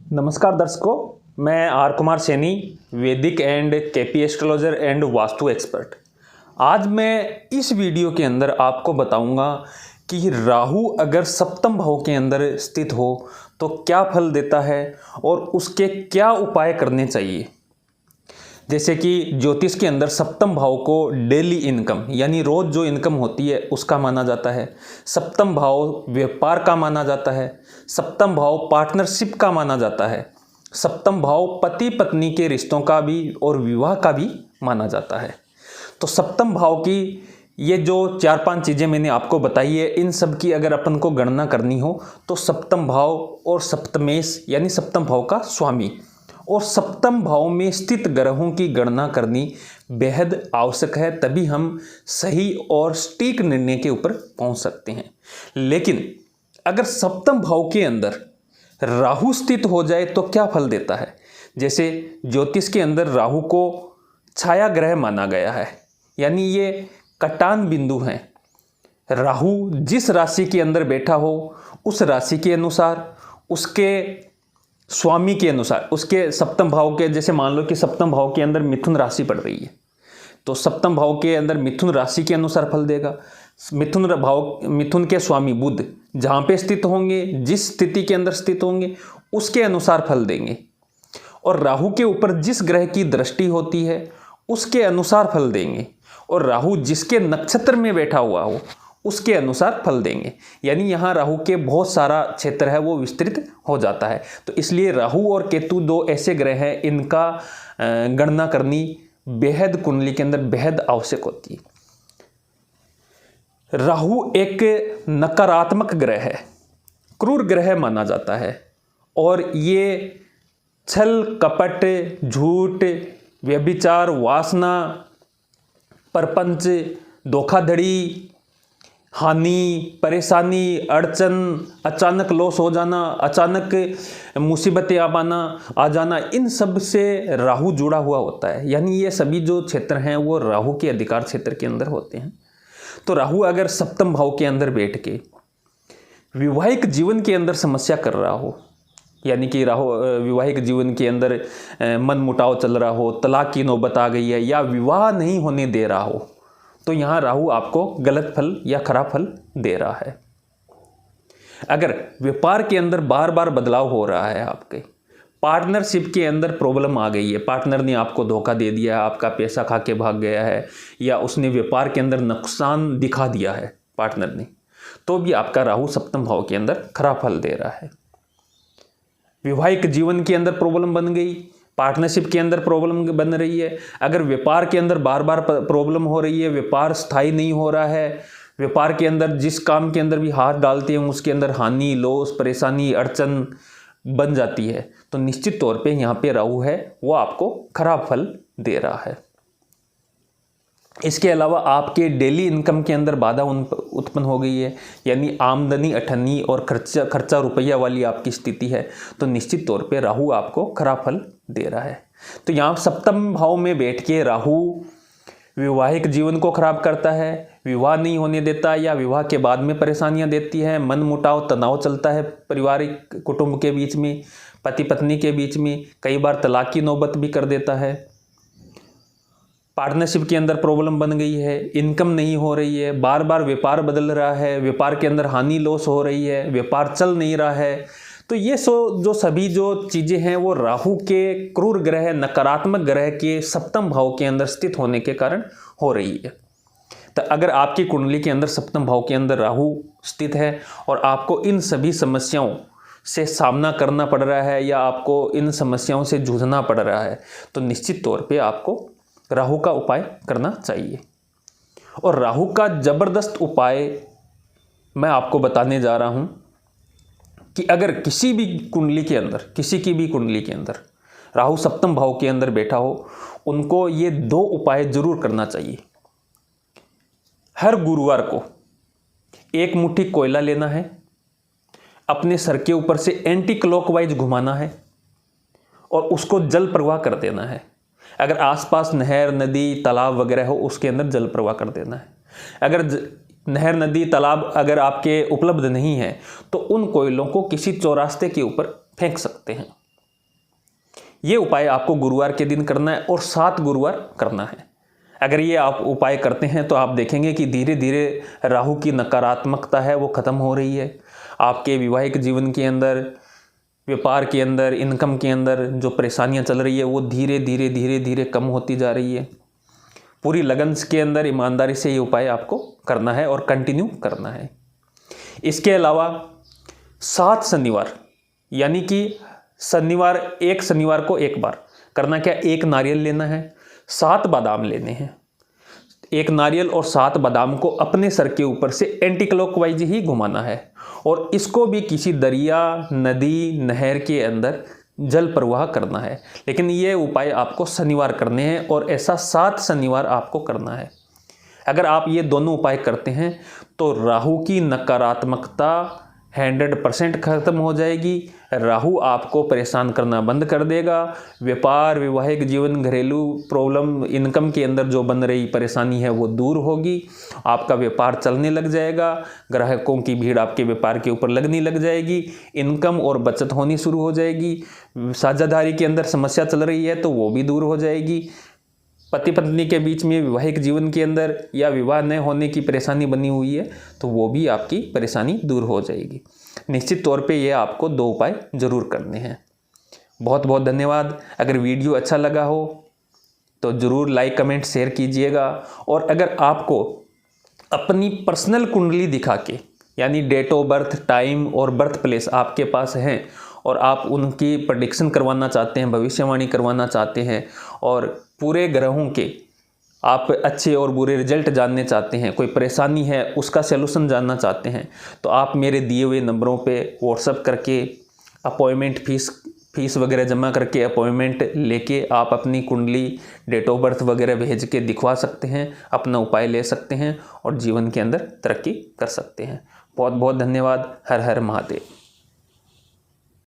नमस्कार दर्शकों, मैं आर कुमार सैनी, वैदिक and KP astrologer and vastu expert. आज मैं इस वीडियो के अंदर आपको बताऊंगा कि राहु अगर सप्तम भाव के अंदर स्थित हो तो क्या फल देता है और उसके क्या उपाय करने चाहिए। जैसे कि ज्योतिष के अंदर सप्तम भाव को डेली इनकम यानी रोज जो इनकम होती है उसका माना जाता है। सप्तम भाव व्यापार का माना जाता है। सप्तम भाव पार्टनरशिप का माना जाता है। सप्तम भाव पति पत्नी के रिश्तों का भी और विवाह का भी माना जाता है। तो सप्तम भाव की ये जो 4-5 चीज़ें मैंने आपको बताई है, इन सब की अगर अपन को गणना करनी हो तो सप्तम भाव और सप्तमेश यानी सप्तम भाव का स्वामी और सप्तम भाव में स्थित ग्रहों की गणना करनी बेहद आवश्यक है, तभी हम सही और सटीक निर्णय के ऊपर पहुंच सकते हैं। लेकिन अगर सप्तम भाव के अंदर राहु स्थित हो जाए तो क्या फल देता है। जैसे ज्योतिष के अंदर राहु को छाया ग्रह माना गया है, यानी ये कटान बिंदु हैं। राहु जिस राशि के अंदर बैठा हो उस राशि के अनुसार, उसके स्वामी के अनुसार, उसके सप्तम भाव के, जैसे मान लो कि सप्तम भाव के अंदर मिथुन राशि पड़ रही है तो सप्तम भाव के अंदर मिथुन राशि के अनुसार फल देगा। मिथुन के स्वामी बुध जहाँ पे स्थित होंगे, जिस स्थिति के अंदर स्थित होंगे उसके अनुसार फल देंगे। और राहु के ऊपर जिस ग्रह की दृष्टि होती है उसके अनुसार फल देंगे। और राहु जिसके नक्षत्र में बैठा हुआ हो उसके अनुसार फल देंगे। यानी यहाँ राहु के बहुत सारा क्षेत्र है वो विस्तृत हो जाता है। तो इसलिए राहु और केतु दो ऐसे ग्रह हैं, इनका गणना करनी बेहद कुंडली के अंदर बेहद आवश्यक होती है। राहु एक नकारात्मक ग्रह है, क्रूर ग्रह माना जाता है और ये छल कपट, झूठ, व्यभिचार, वासना, परपंच, धोखाधड़ी, हानि, परेशानी, अड़चन, अचानक लॉस हो जाना, अचानक मुसीबतें आ जाना, इन सब से राहु जुड़ा हुआ होता है। यानी ये सभी जो क्षेत्र हैं वो राहु के अधिकार क्षेत्र के अंदर होते हैं। तो राहु अगर सप्तम भाव के अंदर बैठ के वैवाहिक जीवन के अंदर समस्या कर रहा हो, यानी कि राहु वैवाहिक जीवन के अंदर मन मुटाव चल रहा हो, तलाक की नौबत आ गई है या विवाह नहीं होने दे रहा हो, तो यहाँ राहु आपको गलत फल या खराब फल दे रहा है। अगर व्यापार के अंदर बार बार बदलाव हो रहा है, आपके पार्टनरशिप के अंदर प्रॉब्लम आ गई है, पार्टनर ने आपको धोखा दे दिया है, आपका पैसा खा के भाग गया है या उसने व्यापार के अंदर नुकसान दिखा दिया है पार्टनर ने, तो भी आपका राहु सप्तम भाव के अंदर खराब फल दे रहा है। वैवाहिक जीवन के अंदर प्रॉब्लम बन गई, पार्टनरशिप के अंदर प्रॉब्लम बन रही है, अगर व्यापार के अंदर बार बार प्रॉब्लम हो रही है, व्यापार स्थायी नहीं हो रहा है, व्यापार के अंदर जिस काम के अंदर भी हाथ डालते हैं उसके अंदर हानि, लॉस, परेशानी, अड़चन बन जाती है, तो निश्चित तौर पे यहाँ पे राहु है वो आपको खराब फल दे रहा है। इसके अलावा आपके डेली इनकम के अंदर बाधा उत्पन्न हो गई है, यानी आमदनी अठन्नी और खर्चा रुपया वाली आपकी स्थिति है, तो निश्चित तौर पे राहु आपको खराब फल दे रहा है। तो यहाँ सप्तम भाव में बैठ के राहु वैवाहिक जीवन को खराब करता है, विवाह नहीं होने देता या विवाह के बाद में परेशानियां देती है, मन मुटाव तनाव चलता है पारिवारिक कुटुंब के बीच में, पति पत्नी के बीच में, कई बार तलाक की नौबत भी कर देता है। पार्टनरशिप के अंदर प्रॉब्लम बन गई है, इनकम नहीं हो रही है, बार बार व्यापार बदल रहा है, व्यापार के अंदर हानि लॉस हो रही है, व्यापार चल नहीं रहा है, तो ये जो सभी जो चीज़ें हैं वो राहु के क्रूर ग्रह, नकारात्मक ग्रह के सप्तम भाव के अंदर स्थित होने के कारण हो रही है। तो अगर आपकी कुंडली के अंदर सप्तम भाव के अंदर राहु स्थित है और आपको इन सभी समस्याओं से सामना करना पड़ रहा है या आपको इन समस्याओं से जूझना पड़ रहा है, तो निश्चित तौर पे आपको राहु का उपाय करना चाहिए। और राहु का जबरदस्त उपाय मैं आपको बताने जा रहा हूं कि अगर किसी भी कुंडली के अंदर, किसी की भी कुंडली के अंदर राहु सप्तम भाव के अंदर बैठा हो, उनको ये 2 उपाय जरूर करना चाहिए। हर गुरुवार को 1 मुट्ठी कोयला लेना है, अपने सर के ऊपर से एंटी क्लॉकवाइज घुमाना है और उसको जल प्रवाह कर देना है। अगर आसपास नहर, नदी, तालाब वगैरह हो उसके अंदर जल प्रवाह कर देना है। अगर नहर, नदी, तालाब अगर आपके उपलब्ध नहीं है तो उन कोयलों को किसी चौरास्ते के ऊपर फेंक सकते हैं। ये उपाय आपको गुरुवार के दिन करना है और 7 गुरुवार करना है। अगर ये आप उपाय करते हैं तो आप देखेंगे कि धीरे धीरे राहु की नकारात्मकता है वो ख़त्म हो रही है। आपके वैवाहिक जीवन के अंदर, व्यापार के अंदर, इनकम के अंदर जो परेशानियां चल रही है वो धीरे धीरे कम होती जा रही है। पूरी लगन के अंदर ईमानदारी से ये उपाय आपको करना है और कंटिन्यू करना है। इसके अलावा 7 शनिवार, यानी कि शनिवार, एक शनिवार को एक बार करना क्या, एक नारियल लेना है, 7 बादाम लेने हैं। एक नारियल और 7 बादाम को अपने सर के ऊपर से एंटी क्लॉकवाइज ही घुमाना है और इसको भी किसी दरिया, नदी, नहर के अंदर जल प्रवाह करना है। लेकिन ये उपाय आपको शनिवार करने हैं और ऐसा 7 शनिवार आपको करना है। अगर आप ये दोनों उपाय करते हैं तो राहु की नकारात्मकता 100% खत्म हो जाएगी। राहु आपको परेशान करना बंद कर देगा। व्यापार, वैवाहिक जीवन, घरेलू प्रॉब्लम, इनकम के अंदर जो बन रही परेशानी है वो दूर होगी। आपका व्यापार चलने लग जाएगा। ग्राहकों की भीड़ आपके व्यापार के ऊपर लगने लग जाएगी। इनकम और बचत होनी शुरू हो जाएगी। साझेदारी के अंदर समस्या चल रही है तो वो भी दूर हो जाएगी। पति पत्नी के बीच में वैवाहिक जीवन के अंदर या विवाह न होने की परेशानी बनी हुई है तो वो भी आपकी परेशानी दूर हो जाएगी। निश्चित तौर पे ये आपको 2 उपाय ज़रूर करने हैं। बहुत बहुत धन्यवाद। अगर वीडियो अच्छा लगा हो तो ज़रूर लाइक, कमेंट, शेयर कीजिएगा। और अगर आपको अपनी पर्सनल कुंडली दिखा के, यानी डेट ऑफ बर्थ, टाइम और बर्थ प्लेस आपके पास हैं और आप उनकी प्रेडिक्शन करवाना चाहते हैं, भविष्यवाणी करवाना चाहते हैं और पूरे ग्रहों के आप अच्छे और बुरे रिजल्ट जानने चाहते हैं, कोई परेशानी है उसका सलूशन जानना चाहते हैं, तो आप मेरे दिए हुए नंबरों पे व्हाट्सएप करके अपॉइंटमेंट फीस वगैरह जमा करके अपॉइंटमेंट लेके आप अपनी कुंडली, डेट ऑफ बर्थ वगैरह भेज के दिखवा सकते हैं, अपना उपाय ले सकते हैं और जीवन के अंदर तरक्की कर सकते हैं। बहुत बहुत धन्यवाद। हर हर महादेव।